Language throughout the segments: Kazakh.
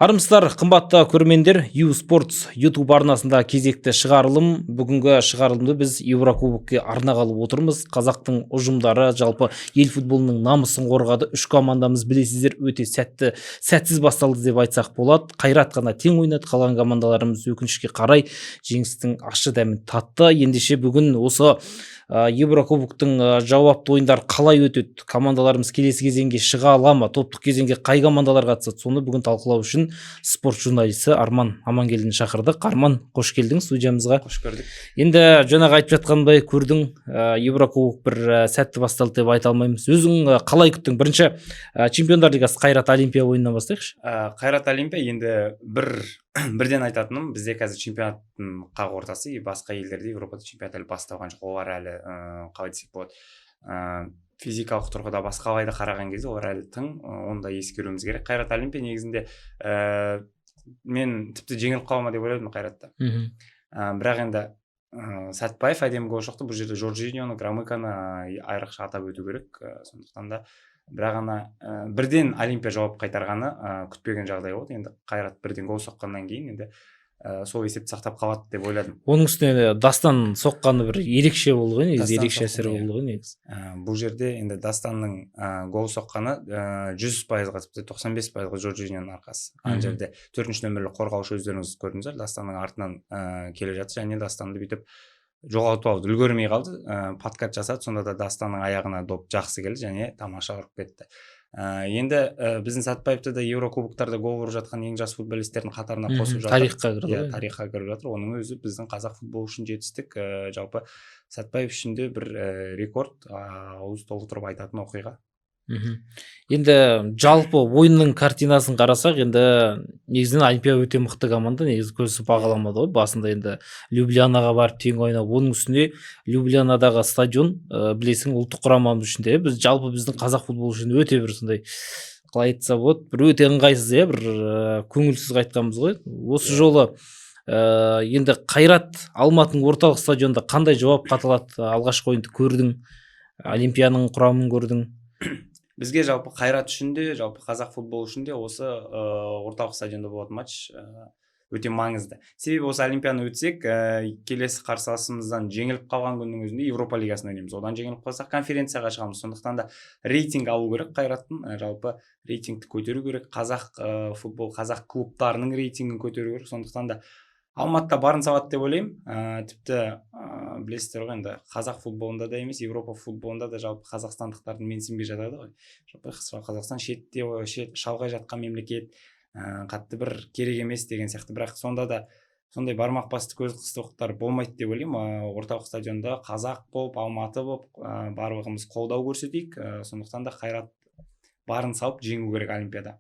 Армысыздар, қымбатты көрермендер, U-Sports YouTube арнасында кезекті шығарылым. Бүгінгі шығарылымды біз Еврокубокке арнағалы отырмыз. Қазақтың ұжымдары жалпы ел футболының намысын қорғады. Үш командамыз білесіздер өте сәтсіз басталды деп айтсақ болады. Қайрат қана тең ойнады, қалған командаларымыз өкінішке қарай жеңістің ащы дәмін татты. Ендеше бүгін осы Еврокубоктың жауапты ойындар қалай өтеді, командаларымыз келесі кезеңге шыға ала ма, топтық кезеңге қай командалар қатысады, соны бүгін талқылау үшін спорт журналисі Арман Амангелдіні шақырдық. Арман, қош келдің студиямызға. Қош көрдік. Енді жаңағы айтып жатқандай көрдің, Еврокубок бір сәтті басталды деп айта алмаймыз. Өзің қалай күттің? Бірінші Чемпиондар лигасы Қайрат Олимпия ойынынан бастайықшы. Қайрат Олимпия енді бірден айтатыным, бізде қазір чемпионаттың қақ ортасы, басқа елдерде Европада чемпионат әлі басталған жоқ. Олар әлі қалай десек болады, физикалық тұрғыда басқалайды қараған кезде олар әлі тың, оны да ескеруіміз керек. Қайрат Олимпия негізінде мен тіпті жеңіліп қалма деп ойладым Қайратта. Бірақ енді Сәтбаев әдемі гол соқты. Бұл жерде Жоржиньоны, Громыканы айрықша атап өту керек. Сондықтан да бірақ ана бірден Олимпия жауап қайтарғаны күтпеген жағдай болды. Енді Қайрат бірден гол соққаннан кейін енді сол есепті сақтап қалады деп ойладым. Оның үстіне Дастан соққаны бір ерекше болды ғой, негізі ерекше әсер болды ғой негізі. Бұл жерде енді Дастанның гол соққаны 100%-ға, тіпті 95%-ға Жоржиньоның арқасы. Ана жерде 4-ші нөмірлі қорғаушы өздеріңіз көрдіңіздер, Дастанның артынан келе жатыр, және Дастанды бүйтіп жоғалтып алды, үлгермей қалды, подкат жасады. Сонда да Дастанның аяғына доп жақсы келді және тамаша ұрып кетті. Енді біздің Сәтбаевты да Еврокубоктарда гол ұрып жатқан ең жас футболистердің қатарына қосып жатыр. Тарихқа кірді. Тарихқа кіріп жатыр. Оның өзі біздің қазақ футболы үшін жетістік. Жалпы Сәтбаев үшін де бір рекорд, ауыз толтырып айтатын оқиға. Енді жалпы ойынның картинасын қарасақ, енді негізінен Олимпия өте мықты команда, негізі көзі бағаламады ғой. Басында енді Люблянаға барып тең ойнап, оның үстіне Люблянадағы стадион, білесің, ұлттық құрамамыз үшін де біз жалпы біздің қазақ футболы үшін өте бір сондай, қалай айтса болады, бір өте ыңғайсыз, бір көңілсіз қайтқанбыз ғой. Осы жолы енді Қайрат Алматының орталық стадионда қандай жауап қаталады? Алғашқы ойынды көрдің, Олимпияның құрамын көрдің. Бізге жалпы Қайрат үшін де, жалпы қазақ футболы үшін де осы орталық стадионда болатын матч өте маңызды. Себебі осы Олимпияны өтсек, келесі қарсыласымыздан жеңіліп қалған күннің өзінде Европа лигасын ойнаймыз. Одан жеңіліп қалсақ конференцияға шығамыз. Сондықтан да рейтинг алу керек Қайраттың, жалпы рейтингті көтеру керек. Қазақ футбол, қазақ клубтарының рейтингін көтеру керек. Сондықтан да Алматыда барын салады деп ойлаймын. Тіпті білесіздер ғой, енді қазақ футболында да емес, Европа футболында да жалпы қазақстандықтардың менсінбей жатады ғой. Жалпы Қазақстан шетте, шалғай жатқан мемлекет, қатты бір керек емес деген сияқты. Бірақ сонда да сондай бармақ басты көз қыстылықтар болмайды деп ойлаймын. Орталық стадионда қазақ болып, Алматы болып, барлығымыз қолдау көрсетейік. Сондықтан да Қайрат барын салып жеңу керек Олимпияда.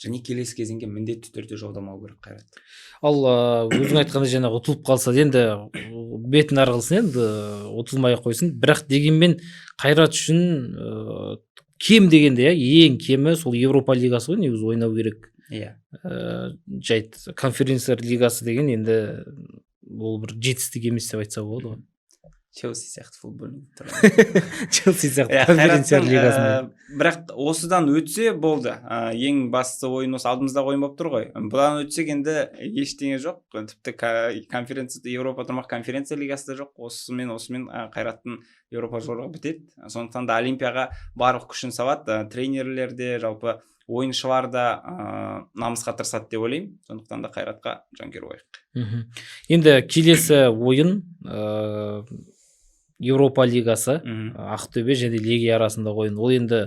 Және келесі кезеңге міндетті түрде жолдамау керек Қайрат. Ал өзің айтқандай жаңағы ұтылып қалса, енді бетін ары қылсын, енді ұтылмай қойсын. Бірақ дегенмен Қайрат үшін кем дегенде, ең кемі сол Европа лигасы ғой, негізі ойнау керек. Жайт конференция лигасы деген енді ол бір жетістік емес деп айтса болады ғой. Челси сияқты футболын Челси сияқты конференция лигасында. Бірақ осыдан өтсе болды. Ең басты ойын осы алдымыздағы ойын болып тұр ғой. Бұдан өтсек енді ештеңе жоқ. Тіпті Европа тұрмақ конференция лигасы да жоқ. Осымен Қайраттың Европа жолы бітеді. Сондықтан да Олимпияға барлық күшін салады. Тренерлер де, жалпы ойыншылар да намысқа тырысады деп ойлаймын. Сондықтан да Қайратқа жанкүйер болайық. Енді келесі ойын Европа лигасы, Ақтөбе және Легия арасындағы ойын. Ол енді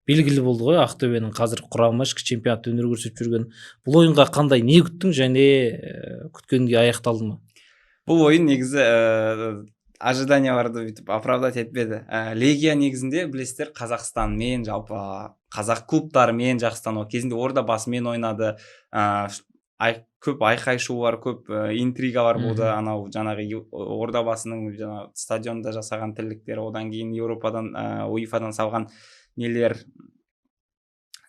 белгілі болды ғой, Ақтөбенің қазір құрамы ішкі чемпионатта өнер көрсетіп жүрген. Бұл ойынға қандай, не күттің және күткенге аяқталды ма? Бұл ойын негізі ожиданияларды бүйтіп оправдать етпеді. Легия негізінде білесіздер Қазақстанмен, жалпы қазақ клубтарымен жақсы танылды. Кезінде Ордабасымен ойнады. Көп айқай-шулар, көп интригалар болды. Анау жаңағы Ордабасының стадионда жасаған тірліктері, одан кейін Европадан, УЕФАдан салған нелер,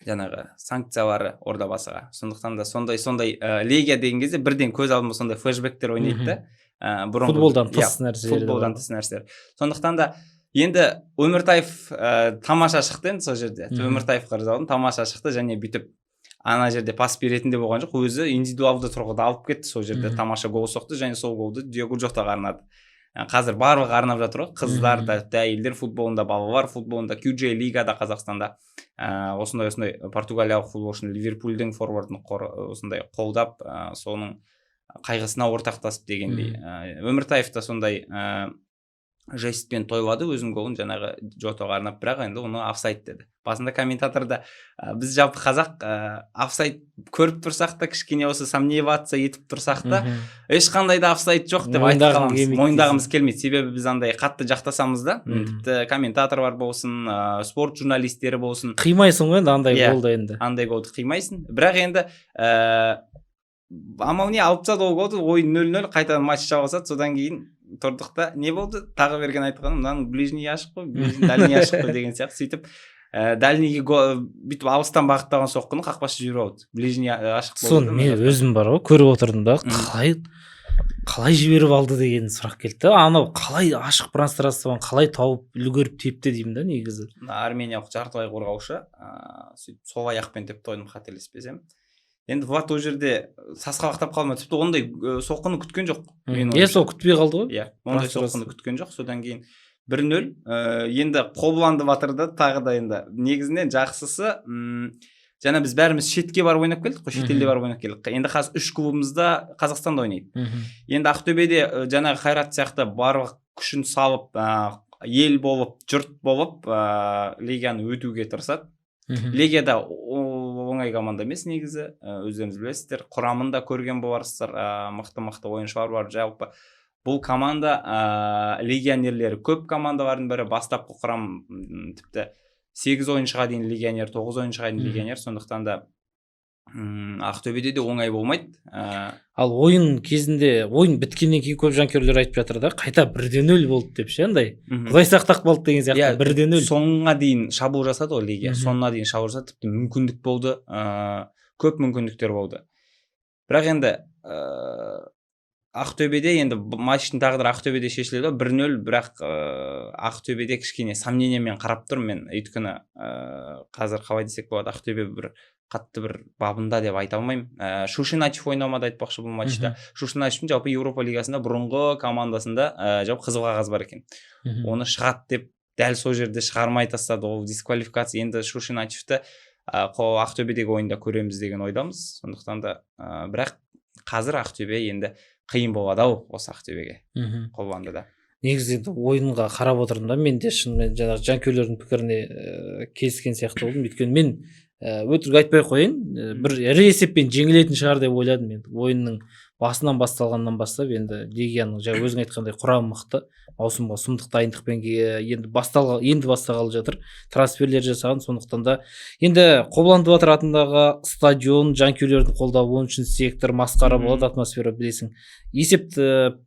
жаңағы санкциялары Ордабасыға. Сондықтан да сондай Легия деген кезде бірден көз алдыма сондай флешбектер ойнайды да. Футболдан тыс нәрселер. Футболдан тыс нәрселер. Сондықтан да енді Өміртаев тамаша шықты енді сол жерде. Өміртаевқа риза болдым, тамаша шықты және бүйтіп ана жерде пас беретін де болған жоқ, өзі индивидуалды тұрғыда алып кетті, сол жерде тамаша гол соқты және сол голды Диего Джотаға арнады. Қазір барлығы арнап жатыр ғой, қыздар да, әйелдер футболында, балалар футболында, QJ лигада Қазақстанда осындай португалиялық футболшыны Ливерпульдің форвардын осындай қолдап, соның қайғысына ортақтасып дегендей. Өміртаев та сондай жестпен тойлады өзінің голын жаңағы Джотаға арнап, бірақ енді оны офсайд деді. Басында комментаторда біз жалпы қазақ офсайд көріп тұрсақ та, кішкене осы сомневаться етіп тұрсақ та, ешқандай да офсайд жоқ деп айтып қаламыз, мойындағымыз келмейді. Себебі біз андай қатты жақтасамыз да, тіпті комментаторлар болсын, спорт журналистері болсын, қимайсың ғой енді андай голды, енді андай голды қимайсың. Бірақ енді амал не, алып тастады ол голды, ойын 0-0, қайтадан матч жалғасады. Содан кейін тұрдық та, не болды, тағы берген айтқаным, мынаның ближний ашық қой, дальний ашық қой деген сияқты. Сөйтіп дальнийге бүйтіп алыстан бағыттаған соққыны қақпашы жіберіп алды. Ближний ашық болды. Соны мен өзім бар ғой, көріп отырдым да, қалай жіберіп алды деген сұрақ келді. Анау қалай ашық пространствоны қалай тауып үлгеріп тепті деймін да негізі. Армениялық жартылай қорғаушы сөйтіп сол аяқпен тепті, ойым қателеспесем. Енді Влад ол жерде сасқалақтап қалма, тіпті ондай соққыны күткен жоқ. Сол күтпей қалды ғой. Ондай соққыны күткен жоқ. Содан кейін 1-0. Енді Қобыланды батырды тағы да енді негізінен жақсысы, жаңа біз бәріміз шетке барып ойнап келдік қой, шетелде барып ойнап келдік. Енді қазір 3 клубымызда Қазақстанда ойнайды. Енді Ақтөбеде жаңағы Қайрат сияқты барлық күшін салып, ел болып, жұрт болып, лиганы өтуге тырысады. Легияда оңай команда емес негізі, өздеріңіз білесіздер, құрамында көрген боларсыздар, мықты ойыншылар бар. Жалпы бұл команда легионерлері көп командалардың бірі, бастапқы құрам тіпті 8 ойыншыға дейін легионер, 9 ойыншыға дейін легионер, сондықтан да Ақтөбеде де оңай болмайды. Ал ойын кезінде, ойын біткеннен кейін көп жанкүйерлер айтып жатыр да, қайта 1-0 болды деп ше, андай Құдай сақтап қалды деген сияқты. 1-0 соңына дейін шабуыл жасады ғой легия, соңына дейін шабуыл жасады, тіпті мүмкіндік болды, көп мүмкіндіктер болды. Бірақ енді Ақтөбеде, енді матчтың тағдыры Ақтөбеде шешіледі, 1-0, бірақ Ақтөбеде кішкене сомнениемен қарап тұрмын мен, өйткені қазір қалай десек болады, Ақтөбе бір қатты бір бабында деп айта алмаймын. Шушиначев ойнамады айтпақшы бұл матчта. Шушиначевтің жалпы Еуропа лигасында бұрынғы командасында жалпы қызыл қағаз бар екен. Оны шығады деп дәл сол жерде шығармай тастады, ол дисквалификация. Енді Шушиначевті Ақтөбедегі ойында көреміз деген ойдамыз. Сондықтан да бірақ қазір Ақтөбе енді қиын болады ау осы Ақтөбеге, Қобыландыда. Негізі ойынға қарап отырдым да, мен де шынымен жаңағы жанкүйерлердің пікіріне келіскен сияқты болдым. Өйткені мен өтірік айтпай қойын, бір ірі есеппен жеңілетін шығар деп ойладым. Енді ойынның басынан басталғаннан бастап енді легияның жаңа өзің айтқандай құрамы мықты, маусымға сұмдық дайындықпен енді бастағалы жатыр, трансферлер жасаған. Сондықтан да енді Қобыланды батыр атындағы стадион, жанкүйерлердің қолдауы 10-ші сектор масқара болады, атмосфера білесің. Есепті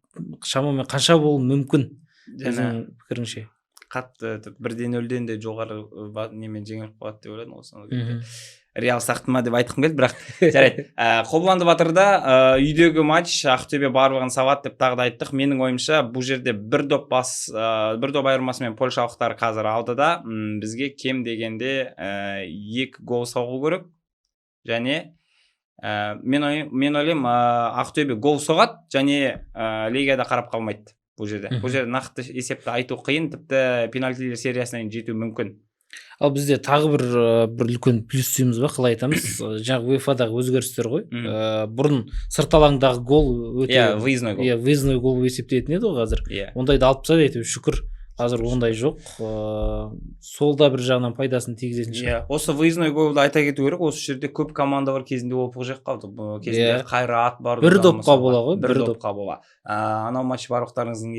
шамамен қанша болуы мүмкін өзің пікіріңше? Қатты 1-0-ден де жоғары немен жеңіліп қалады деп ойладым осы. Реал сақтыма деп айтқым келді, бірақ жарайды. Қобыланды батырда үйдегі матч, Ақтөбе барлығын салады деп тағы да айттық. Менің ойымша бұл жерде бір доп айырмасымен польшалықтар қазір алды да, бізге кем дегенде 2 гол соғу керек. Және мен ойлаймын, Ақтөбе гол соғады және лигияда қарап қалмайды бұл жерде. Бұл жерде нақты есепті айту қиын, тіпті пенальтилер сериясына жету мүмкін. Ал бізде тағы бір үлкен плюс ба, қалай айтамыз? Жаңағы УЕФА-дағы өзгерістер ғой. Бұрын сырт алаңдағы гол өте выездной гол есептелетін еді ғой қазір. Ондайды алып тастады, әйтеуір шүкір. Қазір ондай жоқ. Сол да бір жағынан пайдасын тигізетін шығар. Осы выездной голды айта кету керек. Осы жерде көп командалар кезінде опық жеп қалды. Кезінде Қайрат бар. Бір допқа бола ғой. Бір допқа бола. Анау матч барлықтарыңыздың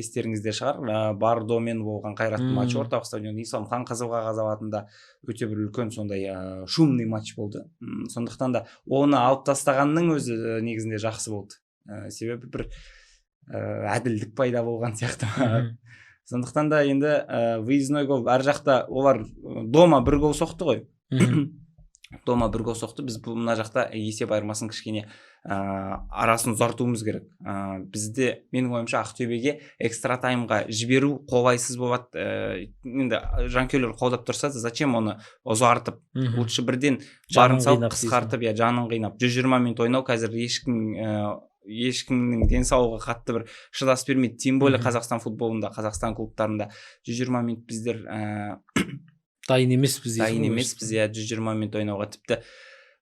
естеріңізде шығар. Бардомен болған Қайраттың матчы орталық стадионда Исламхан қызыл қағаз алатында өте бір үлкен сондай шумный матч болды. Сондықтан да оны алып тастағанның өзі негізінде жақсы болды. Себебі бір әділдік пайда болған сияқты. Сондықтан да енді выездной гол, әр жақта олар дома 1 гол соқты ғой. дома 1 гол соқты. Біз бұл мына жақта есеп айырмасын кішкене арасын ұзартуымыз керек. Бізде менің ойымша Ақтөбеге экстра таймға жіберу қолайсыз болады. Енді жанкүйерлер қолдап тұрса, зачем оны ұзартып? Лучше бірден барын салып қысқартып, жанын қинап 120 минут ойнау қазір ешкімнің денсаулығы қатты бір шыдас бермейді. Тем более Қазақстан футболында, Қазақстан клубтарында 120 минут біздер дайын емеспіз. 120 минут ойнауға. Тіпті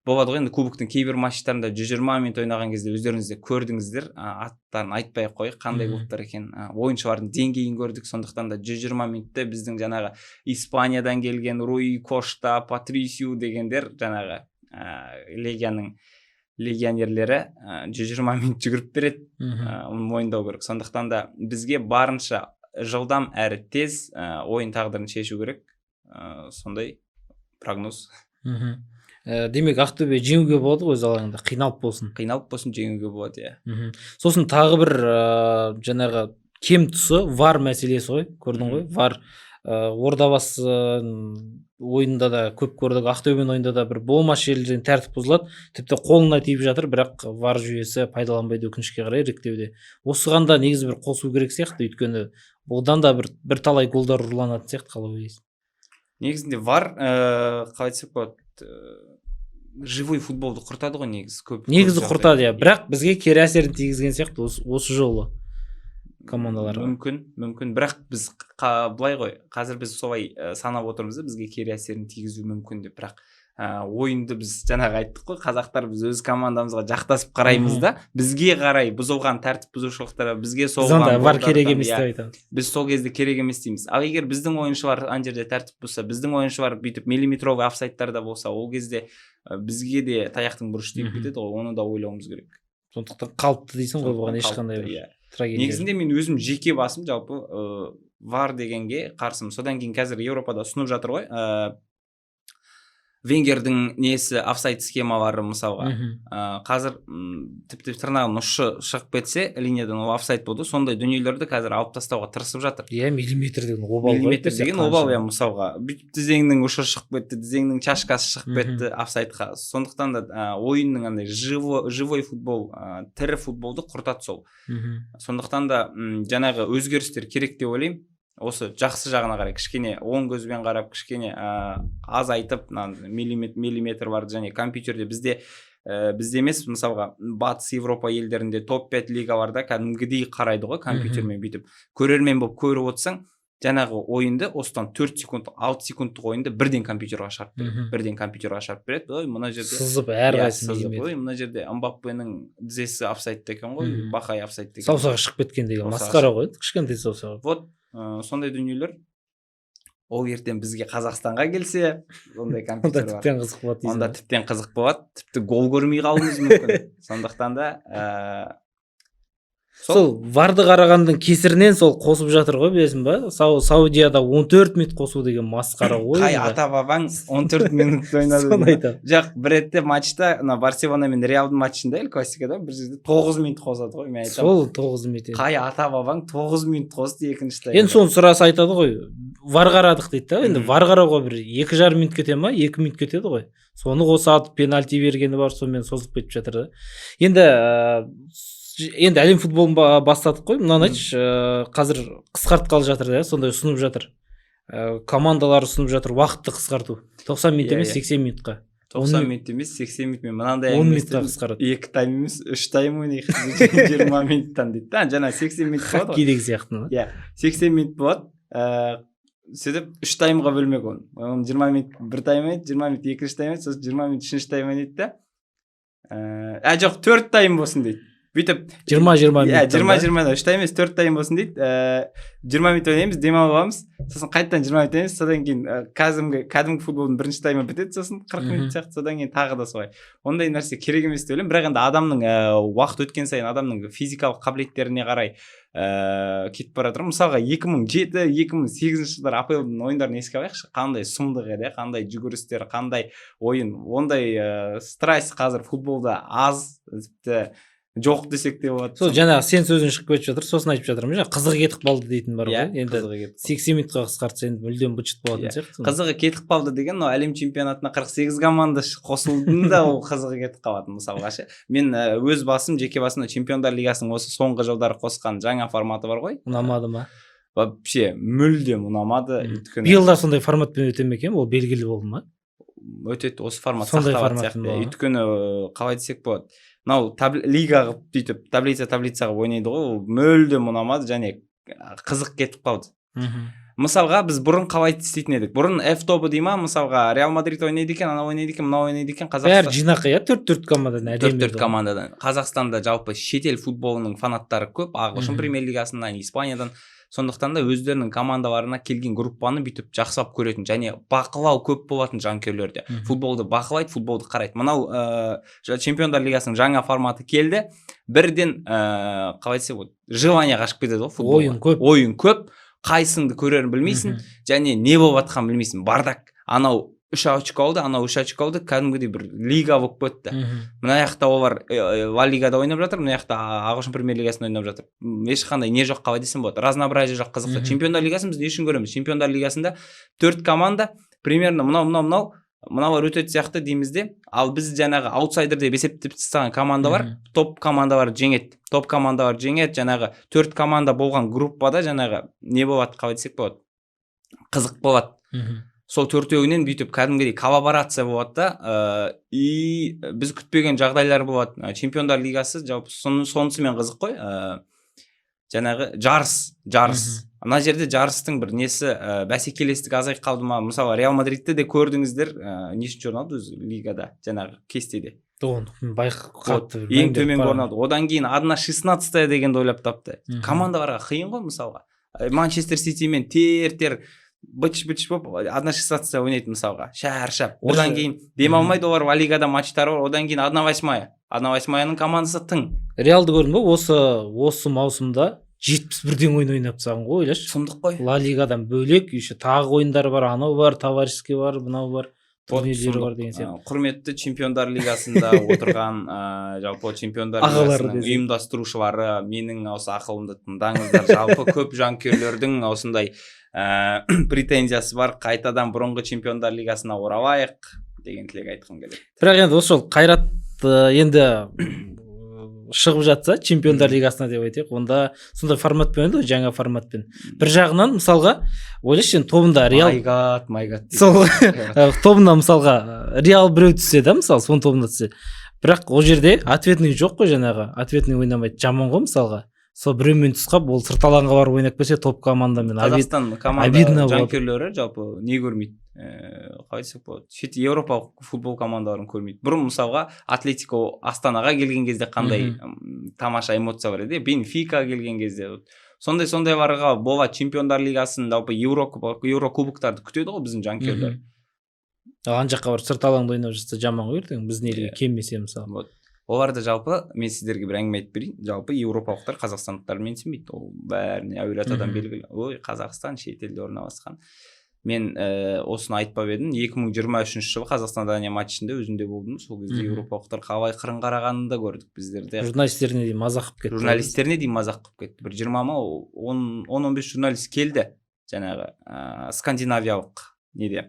болады ғой, енді кубоктың кейбір матчтарында 120 минут ойнаған кезде өздеріңіз де көрдіңіздер, аттарын айтпай ақ қояйық, қандай клубтар екен, ойыншылардың деңгейін көрдік. Сондықтан да 120 минутта біздің жаңағы Испаниядан келген Руи Кошта, Патрисиу дегендер, жаңағы легияның легионерлері 120 минут жүгіріп береді, оны мойындау керек. Сондықтан да бізге барынша жылдам әрі тез ойын тағдырын шешу керек. Сондай прогноз. Демек Ақтөбе жеңуге болады ғой, өз алаңында қиналып болсын жеңуге болады, иә. Сосын тағы бір жаңағы кем тұсы вар мәселесі ғой, көрдің ғой. Вар Ордабасы ойында да көп көрдік, Ақтөбенің ойында да бір болмас жерлерден тәртіп бұзылады, тіпті қолына тиіп жатыр, бірақ вар жүйесі пайдаланбайды өкінішке қарай іріктеуде. Осыған да негізі бір қосу керек сияқты, өйткені одан да бір талай голдар ұрланатын сияқты, қалай ойлайсың? Негізінде вар қалай айтсақ болады, живой футболды құртады ғой негізі құртады, иә, бірақ бізге кері әсерін тигізген сияқты осы жолы командаларға. Мүмкін, бірақ біз былай ғой, қазір біз солай санап отырмыз, бізге кері әсерін тигізу мүмкін деп, бірақ ойынды біз жаңағы айттық қой, қазақтар біз өз командамызға жақтасып қараймыз да, бізге қарай бұзылған тәртіп бұзушылықтар, бізге соғылған бар керек емес деп айтамыз. Біз сол кезде керек емес дейміз. Ал егер біздің ойыншылар ана жерде тәртіп бұзса, біздің ойыншылар бүйтіп миллиметровый офсайдтарда болса, ол кезде бізге де таяқтың бұрыш тиіп кетеді ғой, оны да ойлауымыз керек. Сондықтан қалыпты дейсің ғой, бұған ешқандай трагедия. Негізінде мен өзім жеке басым жалпы вар дегенге қарсымын. Содан кейін қазір Еуропада ұсынып жатыр ғой, Венгердің несі офсайд схемалары мысалға. Қазір тіпті тырнағын ұшы шығып кетсе, линиядан ол офсайд болды. Сондай дүниелерді қазір алып тастауға тырысып жатыр. Иә, миллиметрден обал. Миллиметр деген обал, иә, мысалға. Тізеңнің ұшы шығып кетті, тізеңнің чашкасы шығып кетті офсайдқа. Сондықтан да ойынның андай живой футбол, тірі футболды құртады сол. Сондықтан да жаңағы өзгерістер керек деп ойлаймын. Осы жақсы жағына қарай кішкене оң көзбен қарап, кішкене аз айтып, миллиметр бар, және компьютерде бізде емес, мысалға батыс Европа елдерінде топ-5 лигаларда кәдімгідей қарайды ғой, компьютермен бүйтіп. Көрермен болып көріп отырсаң, жаңағы ойынды осыдан 4 секунд, 6 секундтық ойынды бірден компьютерға ашарып береді. Ой, мына жерде сызып әрқайсысын миллиметр. Ой, мына жерде Мбаппенің тізесі офсайд екен ғой, Бақай офсайд екен. Саусағы шығып кеткен деген масқара ғой, кішкентай саусағы. Вот сондай дүниелер, ол ертең бізге Қазақстанға келсе, ондай компьютер бар. Онда тіптен қызық болады. Тіпті гол көрмей қалуымыз мүмкін. Сондықтан да сол варды қарағандың кесірінен сол қосып жатыр ғой, білесің ба? Саудияда 14 минут қосу деген масқара ғой. Қай ата-бабаң 14 минут ойнады. Соны айтамын. Жоқ, бір ретте матчта, Барселона мен Реалдың матчында, классикада бір жерде 9 минут қосады ғой, мен айтамын. Сол 9 минут. Қай ата-бабаң 9 минут қосты екіншіде. Енді соны сұраса айтады ғой, вар қарадық дейді да. Енді вар қарауға бір 2,5 минут кете ма, 2 минут кетеді ғой. Соны қосады, пенальти бергені бар, сонымен созып кетіп жатыр да. Енді әлем футболын бастадық қой, мынаны айтшы, қазір қысқартқалы жатыр да, сондай ұсынып жатыр. Командалар ұсынып жатыр уақытты қысқарту. 90 минут емес, 80 минутқа. 90 минут емес, 80 минут мен мынандай 10 минутқа қысқарады. 2 тайм емес, 3 тайм ойнайық 20 минуттан дейді. Жаңа 80 минут болады. Хоккей деген сияқты. Иә, 80 минут болады. Сөйтіп 3 таймға бөлмек оны. 20 минут бір тайм ойнайды, 20 минут екінші тайм ойнайды, сосын 20 минут үшінші тайм ойнайды да. Жоқ, 4 тайм болсын дейді. Бүйтіп 20 минут. 20 3 тайм емес, 4 тайм болсын дейді. 20 минут ойнаймыз, демалып аламыз. Сосын қайтадан 20 минут ойнаймыз, содан кейін кәдімгі футболдың бірінші таймы бітеді, сосын 40 минут сияқты, содан кейін тағы да солай. Ондай нәрсе керек емес деп ойлаймын. Бірақ енді адамның уақыт өткен сайын адамның физикалық қабілеттеріне қарай кетіп бара жатыр. Мысалға 2007-2008 жылдар АПЛ-дың ойындарын еске алайықшы, қандай сұмдық еді, қандай жүгірістер, қандай ойын, ондай страсть қазір футболда аз, тіпті жоқ десек те болады. сол жаңағы сен сөзің шығып кетіп жатыр, сосын айтып жатырмын жаңағы қызығы кетіп қалды дейтін бар Иә, ғой. Енді қызығы кетіп қалды. 80 минутқа қысқартса енді мүлдем быт болатын сияқты. Қызығы кетіп қалды деген, мынау әлем чемпионатына 48 команда қосылды да ол қызығы кетіп қалады мысалға ше. Мен өз басым, жеке басымда Чемпиондар лигасының осы соңғы жылдары қосқан жаңа форматы бар ғой. Ұнамады ма? Вообще мүлдем ұнамады. Биылда сондай форматпен өте ме екен, ол белгілі болды ма? Өтеді, осы формат сондай сақталатын сияқты. Өйткені қалай десек болады, мынау лига қылып сөйтіп таблицаға ойнайды ғой, ол мүлдем ұнамады және қызық кетіп қалды. Мысалға біз бұрын қалай істейтін едік? Бұрын F тобы дей ма, мысалға Реал Мадрид ойнайды екен, анау ойнайды екен, мынау ойнайды екен, Қазақстан. Бәрі жинақы, иә, 4-4 командадан әдемі. 4-4 командадан. Қазақстанда жалпы шетел футболының фанаттары көп, ағылшын премьер лигасынан, Испаниядан. Сондықтан да өздерінің командаларына келген группаны бүйтіп жақсылап көретін және бақылау көп болатын жанкүйерлерде. Футболды бақылайды, футболды қарайды. Мынау Чемпиондар лигасының жаңа форматы келді. Бірден қалай десе болады, желание қашып кетеді ғой футболға. Ойын көп, қайсыңды көрерін білмейсің, және не болып жатқанын білмейсің. Бардак, анау 3 очко алды, анау 3 очко алды, кәдімгідей бір лига болып кетті. Мына жақта олар Ла лигада ойнап жатыр, мына жақта ағылшын премьер лигасында ойнап жатыр. Ешқандай не жоқ, қалай десем болады, разнообразие жоқ, қызықты. Чемпиондар лигасын біз не үшін көреміз? Чемпиондар лигасында 4 команда примерно мынаулар өтеді сияқты дейміз де, ал біз жаңағы аутсайдер деп есептеп тастаған команда бар, топ командалар жеңеді. Топ командалар жеңеді, жаңағы 4 команда болған группада жаңағы не болады, қалай десек болады, қызық болады. Сол төртеуінен бүйтіп кәдімгідей коллаборация болады да, и біз күтпеген жағдайлар болады. Чемпиондар лигасы жалпы сонысымен қызық қой. Жаңағы жарыс. Ана жерде жарыстың бір несі, бәсекелестік азайып қалды ма? Мысалы Реал Мадридті де көрдіңіздер, нешінші орын алды өз лигада, жаңағы кестеде. Байқатты. Ең төмен орын алды. Одан кейін 1/16 дегенді ойлап тапты. Командаларға қиын ғой мысалға. Манчестер Ситимен тер быч-быч боп 1/16 ойнайды мысалға, шаршап. Одан кейін демалмайды, олар Ла лигада матчтары бар, одан кейін 1/8-ның командасы тың. Реалды көрдің бе? Осы маусымда 71-ден ойнап тастаған ғой, ойлашы. Сұмдық қой. Ла лигадан бөлек еще тағы ойындар бар, анау бар, товарищеский бар, мынау бар, турнирлері бар деген сияқты. Құрметті Чемпиондар лигасында отырған жалпы Чемпиондар лигасының ұйымдастырушылары, менің осы ақылымды тыңдаңыздар. Жалпы көп жанкүйерлердің осындай претензиясы бар, қайтадан бұрынғы Чемпиондар лигасына оралайық деген тілек айтқым келеді. Бірақ енді осы Қайрат енді шығып жатса Чемпиондар лигасына деп айтайық, онда сондай форматпен ойнайды, жаңа форматпен. Бір жағынан мысалға ойлашы, енді тобында Реал сол тобында мысалға Реал біреу түссе да, мысалы соның тобында түссе, бірақ ол жерде ответный жоқ қой, жаңағы ответный ойнамайды, жаман ғой мысалға. Сол біреумен түсқап, ол сырт алаңға барып ойнап келсе топ командамен Қазақстан команда жанкүйерлері жалпы не көрмейді, қалай десек болады, шет еуропалық футбол командаларын көрмейді. Бұрын мысалға Атлетико Астанаға келген кезде қандай тамаша эмоция бар еді, Бенфика келген кезде сондайларға болады. Чемпиондар лигасын жалпы Еурокубоктарды күтеді ғой біздің жанкүйерлер. Ан жаққа барып сырт алаңда ойнап жатса жаман ғой ертең, біз неге келмесе мысалы. Оларды жалпы, мен сіздерге бір әңгіме айтып берейін, жалпы еуропалықтар қазақстандықтар менсінбейді, ол бәріне әулиеатадан белгілі. Ой, Қазақстан шетелде орналасқан. Мен осыны айтпап едім, 2023 жылы Қазақстан-Дания матчында өзімде болдым, сол кезде еуропалықтар қалай қырын қарағанын да көрдік біздерде. Журналистеріне дейін мазақ қылып кетті. Журналистеріне дейін мазақ қылып кетті. Бір 20 ма 10-15 журналист келді, жаңағы скандинавиялық неде.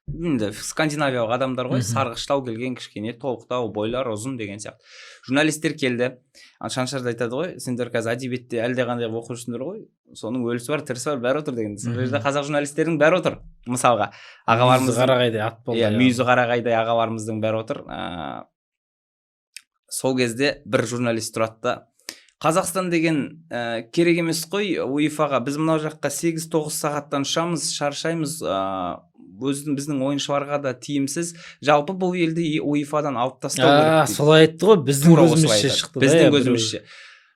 Енді скандинавиялық адамдар ғой, сарғыштау келген, кішкене толықтау, бойлар ұзын деген сияқты. Журналистер келді. Шаншарды айтады ғой, сендер қазір әдебиетте әлдеқандай оқушысыңдар ғой, соның өлісі бар, тірісі бар, бәрі отыр деген. Сол жерде қазақ журналистердің бәрі отыр. Мысалға, ағаларымыз Қарағайдай ат болды. Мүйізі Қарағайдай ағаларымыздың бәрі отыр. Сол кезде бір журналист тұрады да, Қазақстан деген керек емес қой УЕФА-ға, біз мынау жаққа 8-9 сағаттан ұшамыз, шаршаймыз, біздің ойыншыларға да тиімсіз. Жалпы бұл елді УЕФА-дан алып тастау керек. Солай айтты ғой, біздің көзімізше шықты. Біздің көзімізше.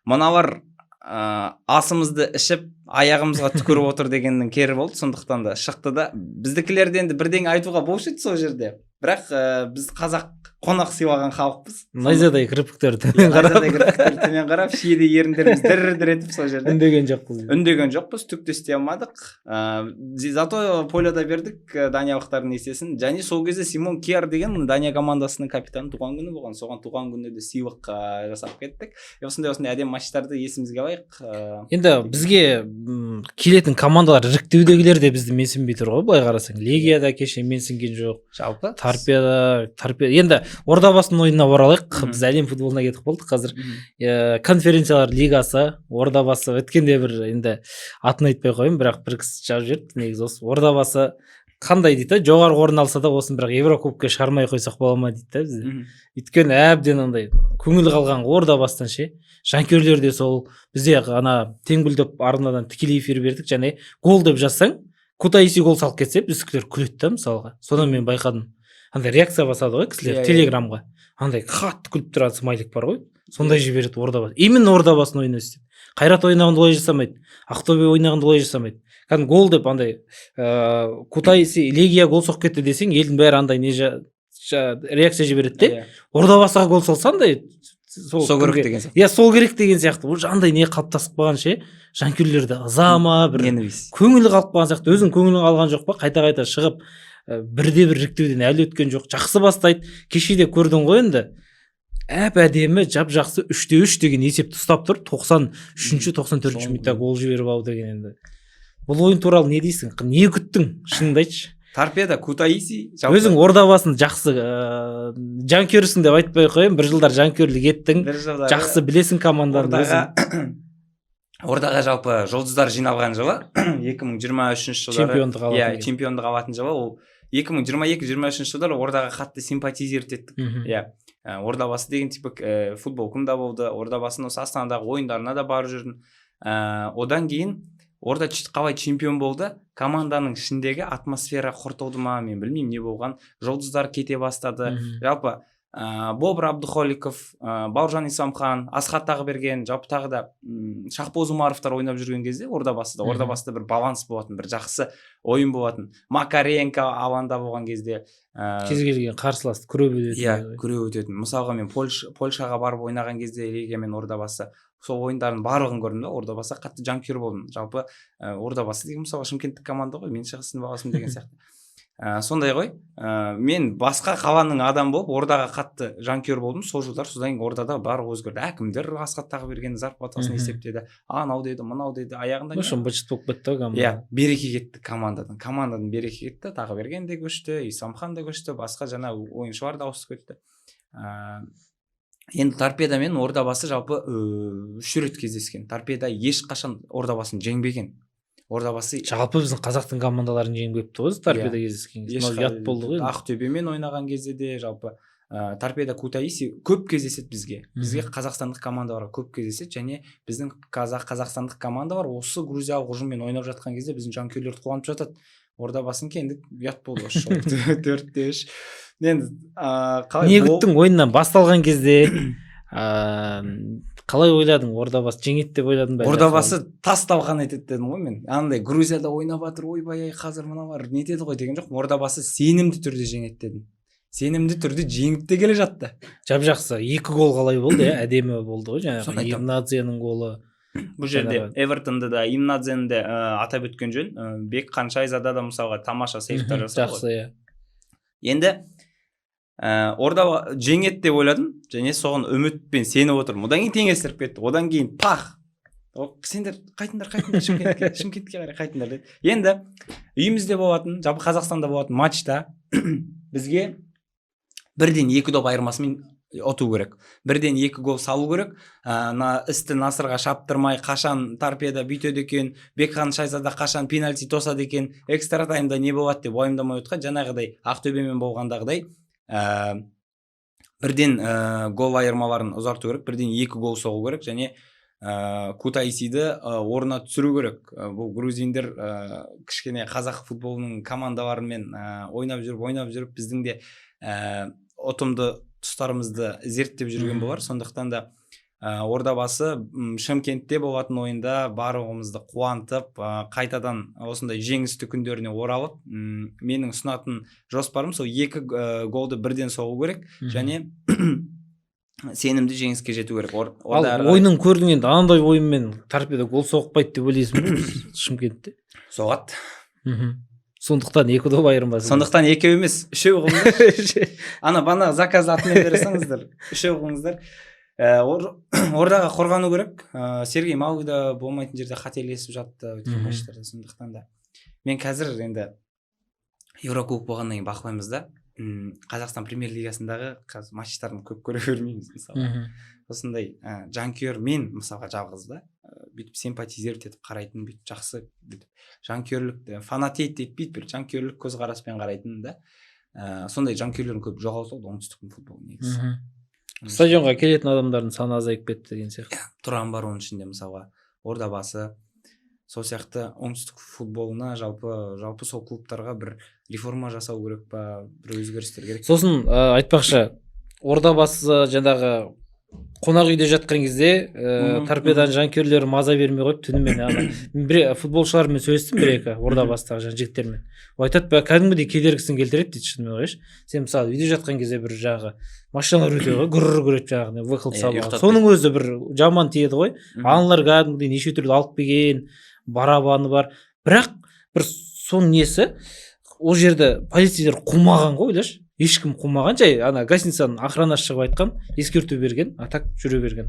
Мыналар асымызды ішіп, аяғымызға түкіріп отыр дегеннің кері болды, сондықтан да шықты да. Біздікілерден де бірдеңе айтуға болушы еді сол жерде. Бірақ біз қазақ қонақ сыйлаған халықпыз. Найзадай кірпіктер төмен қарап. Найзадай кірпіктер төмен қарап, шиедей еріндеріміз дір-дір етіп сол жерде. Үндеген жоқпыз, түк те істей алмадық. Зато поледа бердік даниялықтардың есесін. Және сол кезде Симон Кьяр деген Дания командасының капитаны туған күні болған. Соған туған күніне де сыйлық жасап кеттік. Осындай әдемі матчтарды есімізге алайық. Енді бізге келетін командалар іріктеудегілер де бізді менсінбей тұр ғой, былай қарасаң. Легияда кеше менсінген жоқ. Жалпы Торпедо. Енді Ордабасының ойынына оралайық. Біз әлем футболына кетіп қалдық. Қазір конференциялар лигасы, Ордабасы өткенде бір енді атын айтпай қояйын, бірақ бір кісі жазып жіберді. Негізі осы Ордабасы қандай дейді, жоғары орын алса да осын бірақ Еврокубокке шығармай қойсақ бола ма дейді бізде. Өйткені әбден андай көңіл қалған Ордабастан ше. Жанкүйерлер де сол, бізде ана Теңбіл деп арнадан тікелей эфир бердік, және гол деп жазсаң, Кутаиси гол салып кетсе, біздікілер күледі да мысалға. Содан мен байқадым. Андай реакция басады ғой кісілер телеграмға. Андай қатты күліп тұрған смайлик бар ғой. Сондай жібереді Ордабасы. Именно Ордабасын ойнау істеді. Қайрат ойнағанда олай жасамайды. Ақтөбе ойнағанда олай жасамайды. Кәдімгі гол деп андай Кутаиси Легия гол соғып кетті десең, елдің бәрі андай реакция жібереді де. Ордабасыға гол салса андай сол керек деген сияқты. Иә, сол керек деген сияқты. Уже андай не қалыптасып қалған ше. Жанкүйерлерді ыза ма, бір көңілі қалып қалған сияқты. Өзің көңілің алған жоқ па? Қайта шығып бірде-бір іріктеуден әлі өткен жоқ. Жақсы бастайды. Кешеде көрдің ғой енді. Әдемі, жап-жақсы 3-3 деген есепті ұстап тұр. 93-94-ші минутта гол жіберіп алды деген енді. Бұл ойын туралы не дейсің? Не күттің? Шыныңды айтшы. Торпедо, Кутаиси. Өзің Ордабасын жақсы жанкүйерсің деп айтпай қояйын. Бір жылдар жанкүйерлік еттің. Жақсы білесің команданы. Ордаға жалпы жұлдыздар жиналған жылы 2023 жылдары чемпиондық алатын жылы, ол 2022-23 жылдары Ордаға қатты симпатизировать еттік. Ордабасы деген типі футбол клубында болды. Ордабасының осы Астанадағы ойындарына да барып жүрдім. Одан кейін Орда қалай чемпион болды, команданың ішіндегі атмосфера құртылды ма, мен білмеймін не болған. Жұлдыздар кете бастады. Жалпы Бобр Абдухоликов, Бауыржан Исламхан, Асхат Тағыберген, жалпы тағы да Шахбоз Умаровтар ойнап жүрген кезде Ордабасыда бір баланс болатын, бір жақсы ойын болатын. Макаренко алаңда болған кезде кез келген қарсыласты күреп өтетін. Мысалға мен Польшаға барып ойнаған кезде Легия мен Ордабасы сол ойындардың барлығын көрдім да, Ордабасы қатты жанкүйер болдым. Жалпы Ордабасы деген мысалға Шымкенттік команда ғой, мен шығысын баласым деген сияқты. Сондай ғой, мен басқа қаланың адам болып Ордаға қатты жанкүйер болдым. Сол жылдар содан кейін Ордада барлығы өзгерді. Әкімдер Асхат Тағыберген зарплатасын есептеді. Анау деді, мынау деді, аяғында быт болып кетті ғой команда. Иә, береке кетті командадан. Командадан береке кетті. Тағыберген де көшті, Исламхан да көшті, басқа жаңа ойыншылар да ауысып кетті. Енді Торпедо мен Ордабасы жалпы 3 рет кездескен. Торпедо ешқашан Ордабасын жеңбеген. Ордабасы жалпы біздің қазақтың командаларын жеңбепті ғой Торпедо кездескен кезде. Ұят болды ғой. Ақтөбемен ойнаған кезде де жалпы Торпедо, Кутаиси көп кездеседі бізге. Бізге қазақстандық командаларға көп кездеседі, және біздің қазақстандық командалар осы грузиялық ұжыммен ойнап жатқан кезде біздің жанкүйерлерді қуанып жатады. Ордабасын кендік ұят болды осы жолы 4-3. Енді не күттің ойыннан басталған кезде? Қалай ойладың? Ордабасы жеңеді деп ойладың ба? Ордабасы тасталған етеді дедім ғой мен. Андай Грузияда ойнап жатыр, ойбай қазір мына бар нетеді ғой деген жоқ. Ордабасы сенімді түрде жеңеді дедім. Сенімді түрде жеңіп те келе жатты. Жап-жақсы 2 гол қалай болды, әдемі болды ғой, жаңағы Имнадзенің голы. Бұл жерде Эвертонды да Имнадзені де атап өткен жөн. Бекхан Шайзада да мысалға тамаша сейвтар жасады. Жақсы. Енді Орда жеңеді деп ойладым, және соған үмітпен сеніп отырмын. Одан кейін теңестіріп кетті. Одан кейін пах! Сендер қайтыңдар Шымкентке қарай қайтыңдар деді. Енді үйімізде болатын, жалпы Қазақстанда болатын матчта бізге 1-2 доп айырмасымен ұту керек. 1-2 гол салу керек. Істі Насырға шаптырмай, қашан Торпедо бүйтеді екен, Бекхан Шайзада қашан пенальти тосады екен, экстра таймда не болады деп уайымдамай отқан. Жаңағыдай Ақтөбемен болғандағыдай 1-ден гол айырмаларын ұзарту керек, 1-2 гол соғу керек, және Кутаисиді орнына түсіру керек. Бұл грузиндер кішкене қазақ футболының командаларымен ойнап жүріп біздің де ұтымды тұстарымызды зерттеп жүрген болар. Сондықтан да Ордабасы Шымкентте болатын ойында барлығымызды қуантып, қайтадан осындай жеңісті күндеріне оралып, менің ұсынатын жоспарым сол 2 голды бірден соғу керек және сенімді жеңіске жету керек. Ал ойынын көрдің енді, анандай ойынмен Торпедо гол соқпайды деп ойлайсың ба Шымкентте? Соғады. Сондықтан 2 доп айырмасы. Сондықтан 2 емес, 3 қылыңыздар. Ана бана заказ атымен бересіңіздер, 3 қылыңыздар. Ордаға қорғану керек. Сергей Малыда болмайтын жерде қателесіп жатты өткен матчтарда. Сондықтан да мен қазір енді Еврокубок болғаннан кейін бақылаймыз да, Қазақстан премьер лигасындағы матчтарын көп көре бермейміз мысалы. Осындай жанкүйер мен мысалға жалғыз да, бүйтіп симпатизировать етіп қарайтын, бүйтіп жақсы, бүйтіп жанкүйерлік фанатейт етпейді, бір жанкүйерлік көзқараспен қарайтын да. Сондай жанкүйерлерін көп жоғалтады оңтүстіктің футболы негізі. Стадионға келетін адамдардың саны азайып кетті деген сияқты. Тұран бар оның ішінде мысалға Ордабасы, сол сияқты оңтүстік футболына жалпы сол клубтарға бір реформа жасау керек па, бір өзгерістер керек. Сосын айтпақшы, Ордабасы жаңағы қонақ үйде жатқан кезде Торпедоның жанкүйерлері маза бермей қойып, түнімен футболшылармен сөйлестім, 1-2 Ордабасыдағы жігіттермен. Айтады, кәдімгідей кедергісін келтіреді дейді, шынымен қойшы. Сен мысалы үйде жатқан кезде бір жағы машиналар өте ғой, гүрр етіп жағын выхлоп салып. Соның өзі бір жаман тиеді ғой. Аналар кәдімгідей неше түрлі алып келген, барабаны бар. Бірақ бір соның несі, ол жерде полицейлер қумаған ғой, ойлашы. Ешкім қумаған, жай ана гостиницаның охранасы шығып айтқан, ескерту берген, так жүре берген.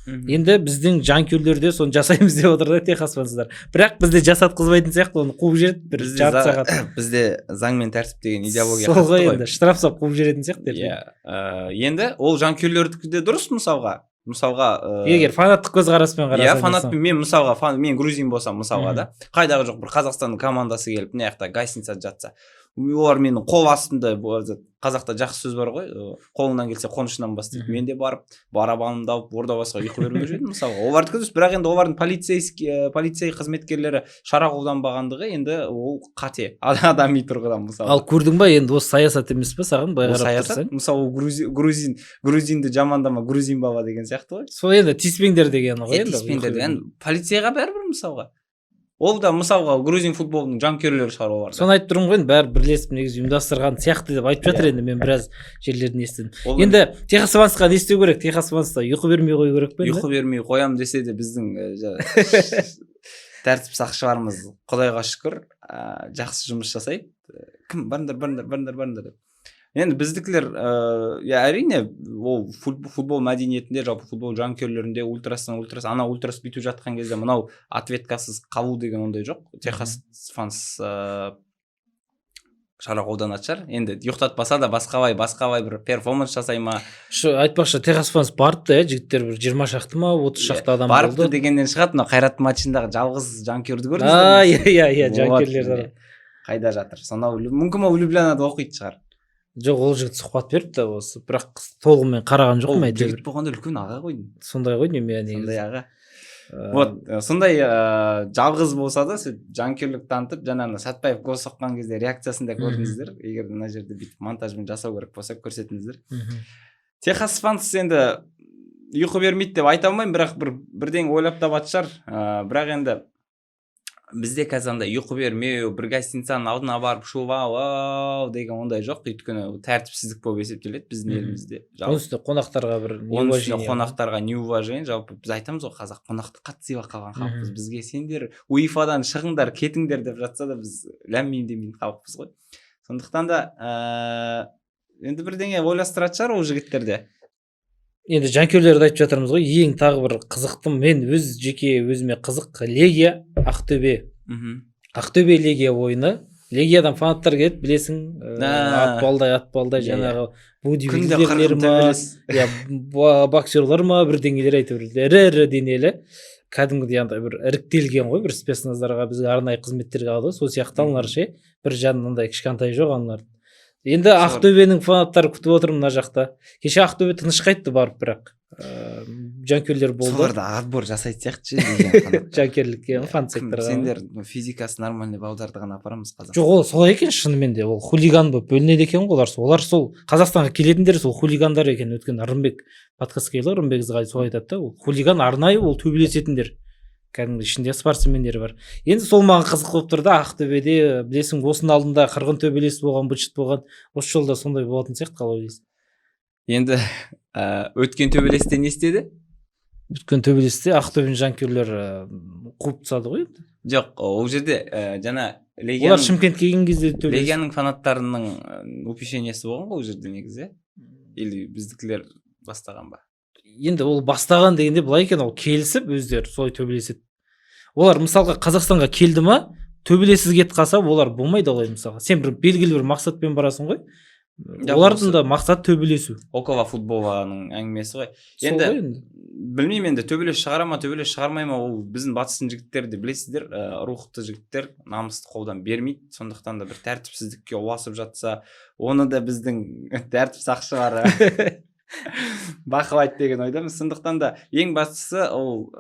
Енді біздің жанкүйерлерде соны жасаймыз деп отыр да, техаспансыздар. Бірақ бізде жасатқызбайтын сияқты, оны қуып жібереді бір жарты сағат. Бізде заң мен тәртіп деген идеология қатты ғой. Енді штраф салып қуып жіберетін сияқты. Енді ол жанкүйерлердікі де дұрыс мысалға. Егер фанаттық көзқараспен қарасаң. Фанатпен мен мысалға, мен грузин болсам мысалға да, қайдағы жоқ бір Қазақстанның командасы келіп, мына жақта гостиницада жатса, олар менің қол астында, қазақта жақсы сөз бар ғой, қолыңнан келсе қонышынан бас дейді. Мен де барып, барабанымды алып, Ордабасыға ұйқы бермеуші едім мысалға. Олардікі дұрыс, бірақ енді олардың полицей қызметкерлері шара қолданбағандығы енді ол қате, адами тұрғыдан мысалға. Ал көрдің ба, енді осы саясат емес пе саған? Ол саясат, мысалы грузинді жамандама, грузин бала деген сияқты ғой. Сол енді тиіспеңдер деген ғой. Тиіспеңдер деген полицейға бәрібір мысалға. Ол да мысалға грузин футболының жанкүйерлері шығар олар. Соны айтып тұрмын ғой, бәрі бірлесіп негізі ұйымдастырған сияқты деп айтып жатыр. Енді мен біраз жерлерін естідім. Енді Техасвансқа не істеу керек? Техасванста ұйқы бермей қою керек пе? Ұйқы бермей қоям десе де біздің тәртіп сақшыларымыз Құдайға шүкір жақсы жұмыс жасайды. Кім барыңдар деп. Енді біздікілер, әрине, ол футбол мәдениетінде, жалпы футбол жанкүйерлерінде ультрас, ана ультрас бүйтіп жатқан кезде мынау ответкасыз қалу деген ондай жоқ. Техас фанс шара қолданады шығар. Енді ұйықтатпаса да басқалай бір перформанс жасай ма? Айтпақшы, Техас фанс барды, жігіттер бір 20 шақты ма, 30 шақты адам болды. Барыпты дегеннен шығады, мына Қайрат матчындағы жалғыз жанкүйерді көрдіңіздер? Иә, жанкүйерлер қайда жатыр. Сонау мүмкін Люблянада оқиды шығар. Жоқ, ол жігіт сұхбат беріпті осы, бірақ толығымен қараған жоқ ма? Жігіт болғанда үлкен аға ғой. Сондай ғой деймін, яғни. Сондай аға. Сондай жалғыз болса да, жанкүйерлік танытып, жаңағы Сәтпаев гол соққан кезде реакциясын да көрдіңіздер. Егер мына жерде бүйтіп монтажмен жасау керек болса, көрсетіңіздер. Техас фанс енді ұйқы бермейді деп айта алмаймын, бірақ бірден ойлап табады шығар. Бірақ енді бізде қазанда ұйқы бермеу, бір гостиницаның алдына барып шулау деген ондай жоқ, өйткені тәртіпсіздік болып есептеледі біздің елімізде. Онсыз қонақтарға бір неуважение, жалпы біз айтамыз ғой, қазақ қонақты қатты сыйлап қалған халықпыз. Бізге сендер УЕФАдан шығыңдар, кетіңдер деп жатса да біз ләм-мим демейтін халықпыз ғой. Сондықтан да енді бірдеңе ойластырады шығар ол жігіттерде. Енді жанкүйерлерді айтып жатырмыз ғой, ең тағы бір қызықтым, мен өзіме қызық Легия Ақтөбе Легия ойыны. Легиядан фанаттар келеді, білесің, атпалдай жаңағы бодибилдерлер ма, боксерлар ма, бірдеңелер айтып ірі денелі, кәдімгідей андай бір іріктелген ғой, бір спецназдарға бізге арнайы қызметтерге алды, сол сияқты аналар ше, бір жанында кішкентай жоқ аналар. Енді Ақтөбенің фанаттары күтіп отырмын мына жақта. Кеше Ақтөбе тыныш қайтты барып, бірақ жанкүйерлер болды. Соларда отбор жасайтын сияқты деген жанкүйерлікке фан секторға. Сендер физикасы нормальный балдарды ғана апарамыз қазақ. Жоқ, ол солай екен шынымен де. Ол хулиган болып бөлінеді екен ғой олар сол Қазақстанға келетіндер сол хулигандар екен. Өткен Рымбек подкастқа келді, Рымбек Ізғали солай айтады да, ол хулиган арнайы ол төбелесетіндер. Кәдімгі ішінде спортсмендер бар. Енді сол маған қызық болып тұр да, Ақтөбеде білесің осының алдында қырғын төбелес болған, быт-шыт болған. Осы жолда сондай болатын сияқты, қалай ойлайсың? Енді өткен төбелесте не істеді? Өткен төбелесте Ақтөбенің жанкүйерлер қуып тастады ғой енді. Жоқ, ол жерде жаңа олар Шымкентке келген кезде Легияның фанаттарының упешениясы болған ғой ол жерде негізі. Или біздікілер бастаған ба? Енді ол бастаған дегенде былай екен, ол келісіп өздері солай төбелеседі. Олар мысалға Қазақстанға келді ма, төбелесіз кетіп қалса, олар болмайды олай мысалға. Сен бір белгілі бір мақсатпен барасың ғой. Олардың да мақсат төбелесу. Около футболаның әңгімесі ғой. Енді білмеймін, енді төбелес шығара ма, төбелес шығармай ма, ол біздің батыстың жігіттері де білесіздер, рухты жігіттер намысты қолдан бермейді. Сондықтан да бір тәртіпсіздікке ұласып жатса, оны да біздің тәртіп сақшылары бақылайды деген ойдамыз. Сондықтан да ең бастысы ол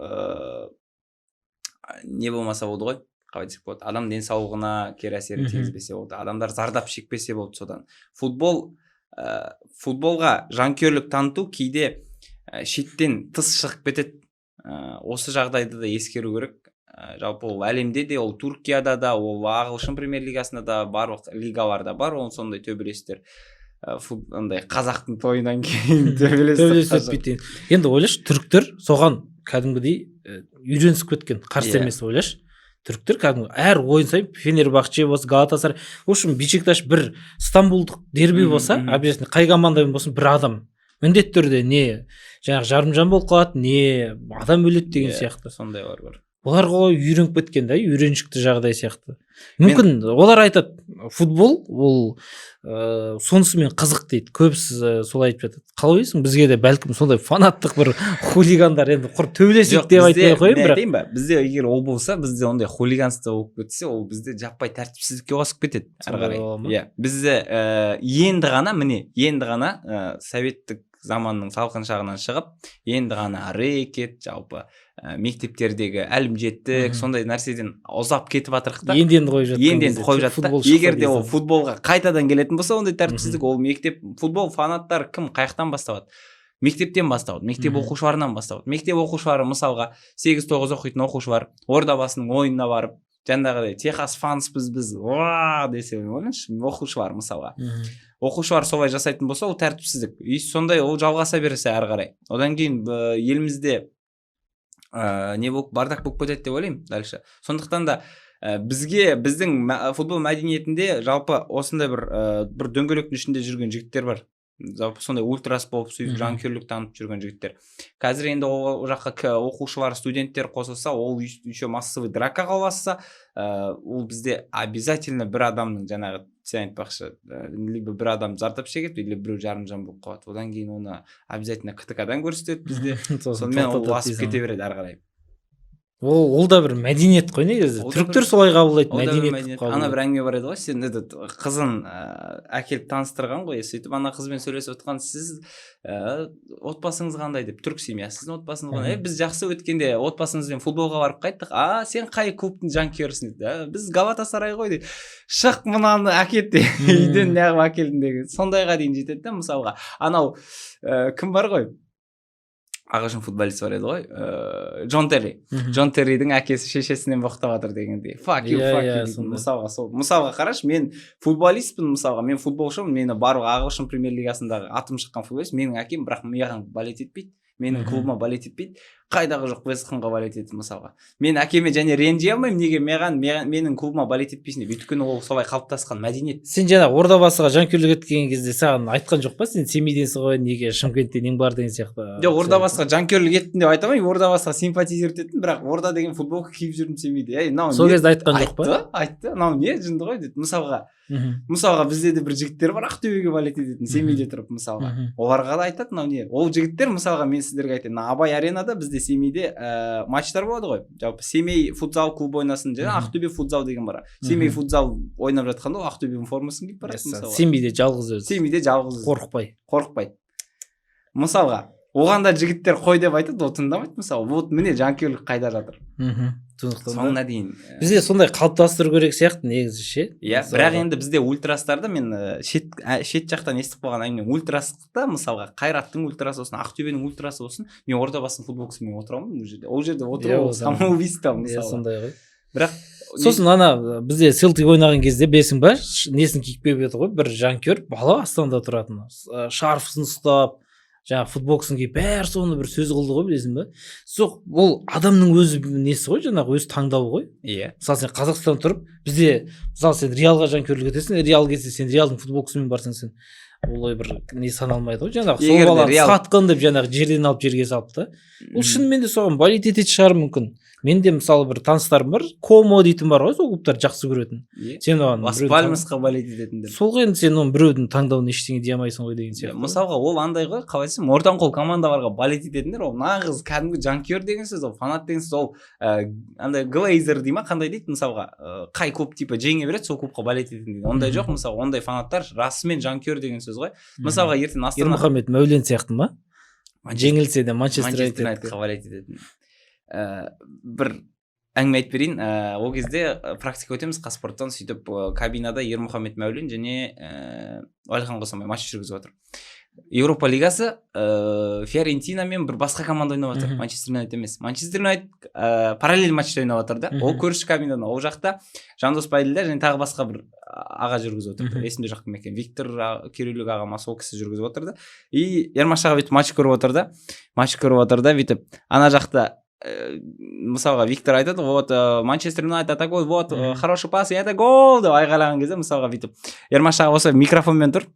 не болмаса болды ғой, қалай десек болады, адам денсаулығына кері әсерін тигізбесе болды, адамдар зардап шекпесе болды содан. Футболға жанкүйерлік таныту кейде шеттен тыс шығып кетеді. Осы жағдайды да ескеру керек. Жалпы ол әлемде де, ол Түркияда да, ол ағылшын премьер-лигасында да, барлық лигаларда бар, ол сондай төбелестер. Андай қазақтың тойынан кейін төбелесіп біткен. Енді ойлашы, түріктер соған кәдімгідей үйренісіп кеткен, қарсы емес ойлашы. Түріктер кәдімгі әр ойын сайын Фенербахче болса, Галатасарай, в общем, Бешикташ бір стамбулдық дерби болса, обязательно қай командамен болсын бір адам міндетті түрде не жаңағы жарымжан болып қалады, не адам өледі деген сияқты. Сондайлар бар. Олар ғой үйреніп кеткен да, үйреншікті жағдай сияқты. Мүмкін олар айтады, футбол ол сонысымен қызық дейді. Көбісі солай айтып жатады. Қалай ойлайсың, бізге де бәлкім сондай фанаттық бір хулигандар енді құр төбелесейік деп айтпай қояйын, бірақ бізде егер ол болса, бізде ондай хулиганство болып кетсе, ол бізде жаппай тәртіпсіздікке ұласып кетеді ары қарай. Иә, бізде енді ғана советтік заманның салқын шағынан шығып, енді ғана рэкет, жалпы мектептердегі әлімжеттік, сондай нәрседен ұзап кетіп жатырық та. Енді қойып жатты. Егер де ол футболға қайтадан келетін болса, ондай тәртіпсіздік, ол мектеп, футбол фанаттары кім, қаяқтан басталады? Мектептен басталады, мектеп оқушыларынан басталады. Мектеп оқушылары мысалға 8-9 оқитын оқушылар Ордабасының ойынына барып, жаңағыдай Техас фанспыз біз, десе оқушылар мысалға. Оқушылар солай жасайтын болса, ол тәртіпсіздік. И сондай ол жалғаса берсе ары қарай. Одан кейін елімізде не болып бардақ болып кетеді деп ойлаймын дальше. Сондықтан да біздің футбол мәдениетінде жалпы осындай бір дөңгелектің ішінде жүрген жігіттер бар. Жалпы сондай ультрас болып сөйтіп жанкүйерлік танытып жүрген жігіттер. Қазір енді ол жаққа оқушылар, студенттер қосылса, ол еще массовый дракаға ұласса, ол бізде обязательно бір адамның жаңағы сен айтпақшы, либо бір адам зардап шегеді, или біреу жарымжан болып қалады. Одан кейін оны обязательно КТК-дан көрсетеді бізде. Сонымен ол ұласып кете береді ары қарай. Ол да бір мәдениет қой негізі. Түріктер солай қабылдайды, мәдениет. Ана бір әңгіме бар еді ғой, сен қызын әкеліп таныстырған ғой, сөйтіп ана қызбен сөйлесіп отқан, сіз отбасыңыз қандай деп, түрік семья, сіздің отбасыңыз қандай? Біз жақсы өткенде отбасымызбен футболға барып қайттық. Сен қай клубтың жанкүйерісің дейді. Біз Галатасарай ғой дейді. Шық мынаны әкет де, үйден неғып әкелдің деген. Сондайға дейін жетеді да, мысалға. Анау кім бар ғой? Ағылшын футболист бар еді ғой, Джон Терри. Джон Терридің әкесі шешесінен боқтап жатыр дегендей. Fuck you. Мысалға қарашы, мен футболистпін, мысалға, мен футболшымын, мені барлық ағылшын премьер-лигасындағы атым шыққан футболист, менің әкем, бірақ маған болеть етпейді, менің клубыма болеть етпейді, қайдағы жоқ Вестхэмға болеть етеді мысалға. Мен әкеме және ренжи алмаймын, неге менің клубыма болеть етпейсің деп, өйткені ол солай қалыптасқан мәдениет. Сен жаңа Ордабасыға жанкүйерлік еткен кезде саған айтқан жоқ па, сен Семейденсің ғой, неге Шымкентте нең бар деген сияқты? Жоқ, Ордабасыға жанкүйерлік еттім деп айта алмаймын, Ордабасыға симпатизировать еттім, бірақ Орда деген футболка киіп жүрдім Семейде. Сол кезде айтқан жоқ па? Айтты, мынау не жынды ғой деді. Мысалға бізде де бір жігіттер бар, Ақтөбеге болеть ететін, Семейде тұрып мысалға. Оларға да айтады, мынау не? Ол жігіттер мысалға мен сіздерге айтайын, Абай аренада бізде Семейде матчтар болады ғой. Жалпы Семей футзал клубы ойнасын, және Ақтөбе футзал деген бар. Семей футзал ойнап жатқанда ол Ақтөбенің формасын киіп барады мысалға. Семейде жалғыз өзі. Семейде жалғыз өзі. Қорықпай. Мысалға, оған да жігіттер қой деп айтады, ол тыңдамайды мысалы. Вот міне жанкүйерлік қайда жатыр. Соңына дейін бізде сондай қалыптастыру керек сияқты негізі ше. Иә, бірақ енді бізде ультрастарды мен шет жақтан естіп қалған әңгіме, ультрастықта мысалға Қайраттың ультрасы болсын, Ақтөбенің ультрасы болсын, мен Ордабасының футболкасымен отыра алмаймын ол жерде. Ол жерде отыру самоубийство мысалы. Сондай ғой. Бірақ сосын ана бізде селтик ойнаған кезде білесің ба, несін киіп келіп еді ғой, бір жанкүйер бала астанада тұратын, шарфысын ұстап, жаңа футболкасын киіп бәрі соны бір сөз қылды ғой, білесің ба. Сол ол адамның өзі несі ғой, жаңағы өз таңдауы ғой. Иә. Мысалы сен Қазақстан тұрып, бізде мысалы сен Реалға жанкүйерлік етесің, Реал келсе сен Реалдың футболкасымен барсаң, сен олай бір не саналмайды ғой, жаңағы сол баланы сатқын деп жаңағы жерден алып жерге салып та. Ол шынымен де соған болеть ететін шығар мүмкін. Менде мысалы бір таныстарым бар, Комо дейтін бар ғой, сол клубтар жақсы көретін. Сен оған Лас-Пальмасқа болеть ететіндер. Сол енді сен оның біреудің таңдауына ештеңе дей алмайсың ғой деген сияқты. Мысалға ол андай ғой, қалай айтсам, ортан қол командаларға болеть ететіндер, ол нағыз кәдімгі жанкүйер деген сөз, ол фанат деген сөз, ол андай глейзер дей ма, қандай дейді, мысалға қай клуб типа жеңе береді, сол клубқа болеть ететін деген. Ондай жоқ, мысалы, ондай фанаттар расымен жанкүйер деген сөз ғой. Мысалға ертең Астана Ермұхамед Мәулен сияқты ма? Жеңілсе де Манчестер Юнайтедқа болеть ететін. Бір әңгіме айтып берейін, ол кезде практика өтеміз Қазспорттан, сөйтіп кабинада Ермұхамед Мәулен және Уәлихан Қосанбай матч жүргізіп отыр. Еуропа лигасы Фиорентинамен бір басқа команда ойнап отыр, Манчестер Юнайтед емес. Манчестер Юнайтед параллель матчта ойнап отыр да. Ол көрші кабинада, ол жақта Жандос Байділда және тағы басқа бір аға жүргізіп отыр. Есімде жоқ кім екен, Виктор Кириллюк аға ма, сол кісі жүргізіп отыр да. И Ермаш аға бүйтіп матч көріп отыр да, бүйтіп ана жақта мысалға Виктор айтады, вот Манчестер Юнайтед атакуй, вот хороший пас, это гол деп айғайлаған кезде мысалға бүйтіп Ермаш аға осы микрофонмен тұр,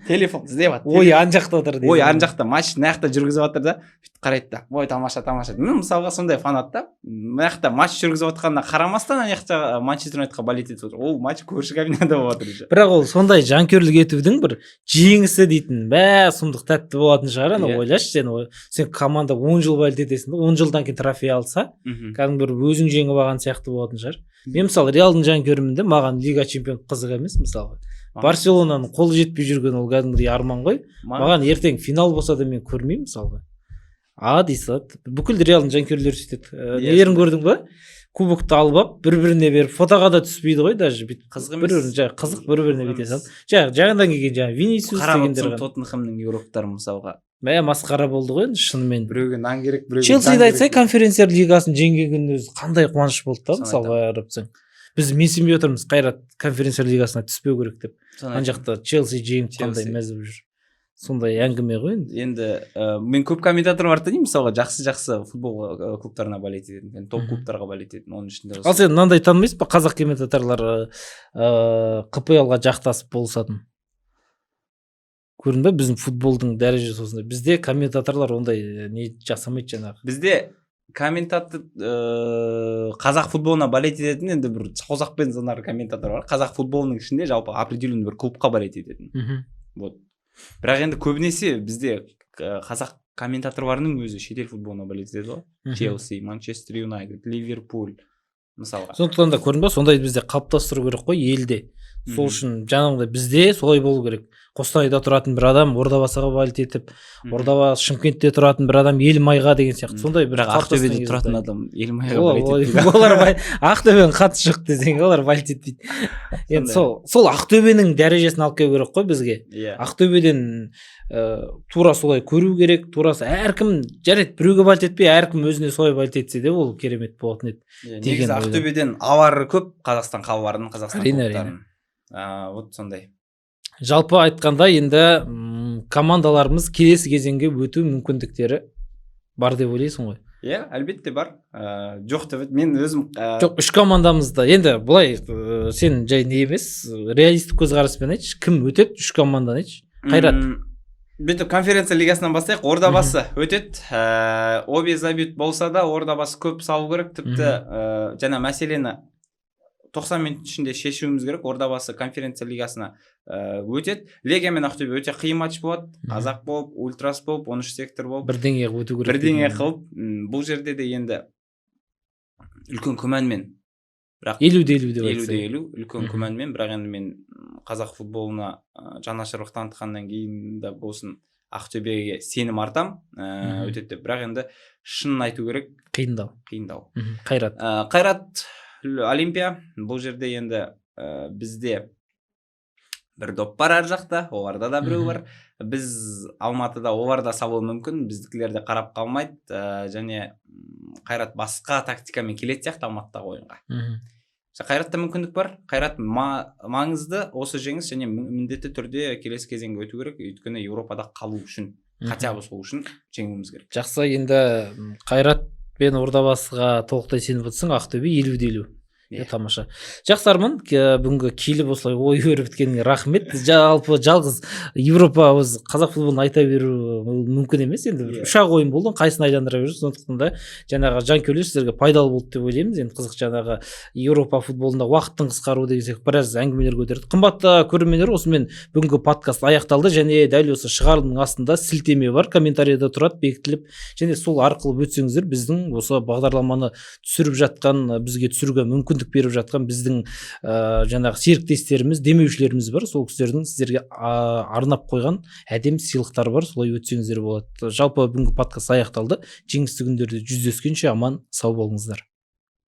телефон іздеп жатыр, ой ан жақта отыр дейді, ой ан жақта матч мына жақта жүргізіп жатыр да, бүйтіп қарайды да, ой тамаша. Мен мысалға сондай фанат та, мына жақта матч жүргізіп жатқанына қарамастан ана жақта Манчестер Юнайтедқа болеть етіп отыр. Ол матч көрші кабинада болып жатыр. Бірақ ол сондай жанкүйерлік етудің бір жеңісі дейтін, сұмдық тәтті болатын шығар. Ана ойлашы, сен команда 10 жыл болеть етесің, 10 жылдан кейін трофей алса, кәдімгі бір өзің жеңіп алған сияқты болатын шығар. Мен мысалы Реалдың жанкүйерімін де, маған Лига чемпион қызық емес мысалы. Барселонаның қолы жетпей жүрген ол кәдімгідей арман ғой. Маған ертең финал болса да мен көрмеймін мысалға. Дейсі, бүкіл Реалдың жанкүйерлері сөйтеді. Нелерін көрдің ба? Кубокты алып, бір-біріне беріп, фотоға да түспейді ғой, даже қызық емес. Қызық бір-біріне бете салып. Жаңадан келген Винисиус дегендер. Қарап Тоттенхэмнің еуроптары мысалға. Масқара болды ғой енді шынымен. Біреуге нан керек, біреуге Челсиді айтсай, конференция лигасын жеңген өзі қандай қуаныш болды да, мысалға қарапсаң. Біз менсінбей отырмыз, Қайрат конференция лигасына түспеу керек деп. Ана жақта Челси жеңіп қандай мәз болып жүр. Сондай әңгіме ғой енді. Енді мен көп комментатор бар деймін, мысалға жақсы футбол клубтарына болеть ететін, топ клубтарға болеть ететін. Оның ішінде ал сен мынандай танымайсың ба, қазақ комментаторлар КПЛ-ға жақтасып болысатын? Көрдің бе, біздің футболдың дәрежесі осындай. Бізде комментаторлар ондай не жасамайды жаңағы. Бізде комментатор қазақ футболына болеть ететін енді бір саусақпен санар комментатор бар. Қазақ футболының ішінде жалпы определенный бір клубқа болеть ететін. Вот. Бірақ енді көбінесе бізде қазақ комментаторларының өзі шетел футболына болеть етеді ғой. Челси, Манчестер Юнайтед, Ливерпуль мысалға. Сондықтан да көрдің бе, сондай бізде қалыптастыру керек қой елде. Сол үшін жаңағыдай бізде солай болу керек. Қостанайда тұратын бір адам Ордабасыға болеть етіп, Ордабасы Шымкентте тұратын бір адам Елімайға деген сияқты. Сондай бір Ақтөбеде тұратын адам Елімайға болеть етпейді. Олар Ақтөбенің хаты жоқ десең, олар болеть етпейді. Енді сол Ақтөбенің дәрежесін алып келу керек қой бізге. Ақтөбеден тура солай көру керек, турасы әркім жарайды, біреуге болеть етпей, әркім өзіне солай болеть етсе де ол керемет болатын еді. Негізі Ақтөбеден авары көп, Қазақстан қалаларының, Қазақстан клубтарының. Вот сондай. Жалпы айтқанда енді командаларымыз келесі кезеңге өту мүмкіндіктері бар деп ойлайсың ғой? Иә, әлбетте бар. Жоқ деп мен өзім жоқ, 3 командамызда енді былай сен жай не емес, реалистік көзқараспен айтшы, кім өтеді 3 командадан айтшы? Қайрат. Бүйтіп конференция лигасынан бастайық. Ордабасы өтеді. Обе-Забит болса да Ордабасы көп салу керек, тіпті жаңа мәселені 90 минут ішінде шешуіміз керек. Ордабасы конференция лигасына өтеді. Легия мен Ақтөбе өте қиын матч болады. Қазақ болып, ультрас болып, 13 сектор болып. Бірдеңе өту керек. Бірдеңе қылып, бұл жерде де енді үлкен күмәнмен бірақ 50-50 деп 50-50 үлкен Мгм. күмәнмен, бірақ енді мен қазақ футболына жанашырлық танытқаннан кейін да болсын Ақтөбеге сенім артам Мгм. өтеді деп. Бірақ енді шынын айту керек, қиындау. қиындау. Қайрат. Қайрат Олимпия, бұл жерде енді бізде бір доп бар ар жақта, оларда да біреу бар. Біз Алматыда олар да салуы мүмкін, біздікілер де қарап қалмайды, және Қайрат басқа тактикамен келетін сияқты Алматыдағы ойынға. Қайратта мүмкіндік бар. Қайрат маңызды осы жеңіс, және міндетті түрде келесі кезеңге өту керек, өйткені Еуропада қалу үшін, хотя бы сол үшін жеңуіміз керек. Жақсы, енді Қайрат пен Ордабасыға толықтай сеніп отырсың, Ақтөбе 50-50. Тамаша. Жақсы Арман, бүгінгі келіп осылай ой өріп біткеніңе рахмет. Жалпы жалғыз Европа өз қазақ футболын айта беру мүмкін емес. Енді ұшақ ойын болды, қайсын айландыра беру. Сондықтан да жаңағы жанкүйерлер сіздерге пайдалы болды деп ойлаймыз. Енді қызық жаңағы Европа футболында уақыттың қысқаруы деген сияқты біраз әңгімелер көтердік. Қымбатты көрермендер, осымен бүгінгі подкаст аяқталды, және дәл осы шығарылымның астында сілтеме бар, комментарийда тұрады, бекітіліп, және сол арқылы өтсеңіздер біздің осы бағдарламаны түсіріп жатқан, бізге түсіруге мүмкіндік беріп жатқан біздің жаңағы серіктестеріміз, демеушілеріміз бар. Сол кісілердің сіздерге арнап қойған әдемі сыйлықтар бар, солай өтсеңіздер болады. Жалпы бүгінгі подкаст аяқталды. Жеңісті күндерде жүздескенше аман сау болыңыздар.